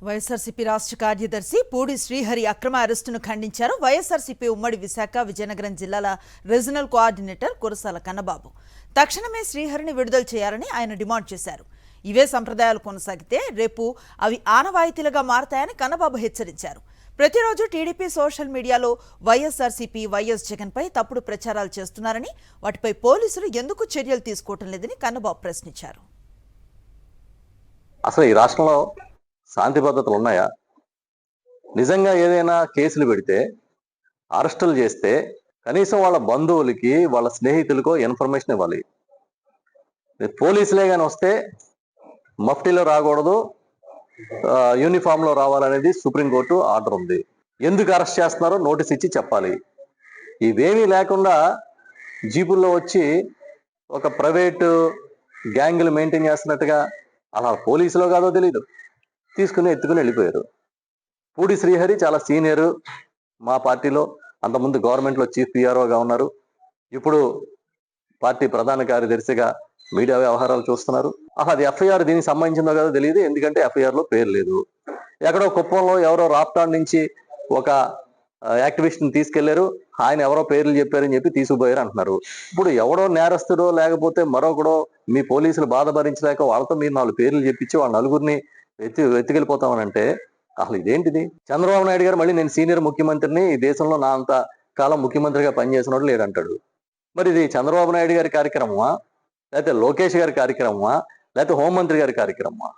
వైఎస్ఆర్సీపీ రాష్ట్ర కార్యదర్శి పూడి శ్రీహరి అక్రమ అరెస్టును ఖండించారు. వైఎస్ఆర్సీపీ ఉమ్మడి విశాఖ విజయనగరం జిల్లాల రీజనల్ కోఆర్డినేటర్ కురసాల కన్నబాబు తక్షణమే శ్రీహరిని విడుదల చేయాలని ఆయన డిమాండ్ చేశారు. ఇవే సంప్రదాయాలు కొనసాగితే రేపు అవి ఆనవాయితీలుగా మారతాయని కన్నబాబు హెచ్చరించారు. ప్రతిరోజు టీడీపీ సోషల్ మీడియాలో వైఎస్ఆర్సీపీ వైఎస్ జగన్పై తప్పుడు ప్రచారాలు చేస్తున్నారని, వాటిపై పోలీసులు ఎందుకు చర్యలు తీసుకోవటం లేదని కన్నబాబు ప్రశ్నించారు. అసలు ఈ రాష్ట్రంలో శాంతి భద్రతలు ఉన్నాయా? నిజంగా ఏదైనా కేసులు పెడితే, అరెస్టులు చేస్తే కనీసం వాళ్ళ బంధువులకి, వాళ్ళ స్నేహితులకో ఇన్ఫర్మేషన్ ఇవ్వాలి. పోలీసులే కానీ వస్తే మఫ్టీలో రాకూడదు, యూనిఫామ్లో రావాలనేది సుప్రీంకోర్టు ఆర్డర్ ఉంది. ఎందుకు అరెస్ట్ చేస్తున్నారో నోటీస్ ఇచ్చి చెప్పాలి. ఇవేమీ లేకుండా జీపుల్లో వచ్చి ఒక ప్రైవేటు గ్యాంగులు మెయింటైన్ చేస్తున్నట్టుగా, అలా పోలీసులో కాదో తెలీదు, తీసుకుని ఎత్తుకుని వెళ్ళిపోయారు. పూడి శ్రీహరి చాలా సీనియరు మా పార్టీలో, అంతకుముందు గవర్నమెంట్లో చీఫ్ పిఆర్ఓగా ఉన్నారు. ఇప్పుడు పార్టీ ప్రధాన కార్యదర్శిగా మీడియా వ్యవహారాలు చూస్తున్నారు. అసలు అది ఎఫ్ఐఆర్ దీనికి సంబంధించిందో కాదో తెలియదు, ఎందుకంటే ఎఫ్ఐఆర్లో పేరు లేదు. ఎక్కడో కుప్పంలో ఎవరో రాప్టాన్ నుంచి ఒక యాక్టివిస్ట్ని తీసుకెళ్లారు, ఆయన ఎవరో పేర్లు చెప్పారని చెప్పి తీసుకుపోయారు అంటున్నారు. ఇప్పుడు ఎవడో నేరస్తుడో లేకపోతే మరొకడో మీ పోలీసులు బాధ భరించలేక వాళ్ళతో మీరు 4 పేర్లు చెప్పించి వాళ్ళ నలుగురిని ఎత్తుకెళ్ళిపోతామనంటే అసలు ఇదేంటిది? చంద్రబాబు నాయుడు గారు మళ్ళీ నేను సీనియర్ ముఖ్యమంత్రిని, ఈ దేశంలో నా అంత కాలం ముఖ్యమంత్రిగా పనిచేసినోడు లేడంటాడు. మరి ఇది చంద్రబాబు నాయుడు గారి కార్యక్రమమా, లేకపోతే లోకేష్ గారి కార్యక్రమమా, లేకపోతే హోంమంత్రి గారి కార్యక్రమమా?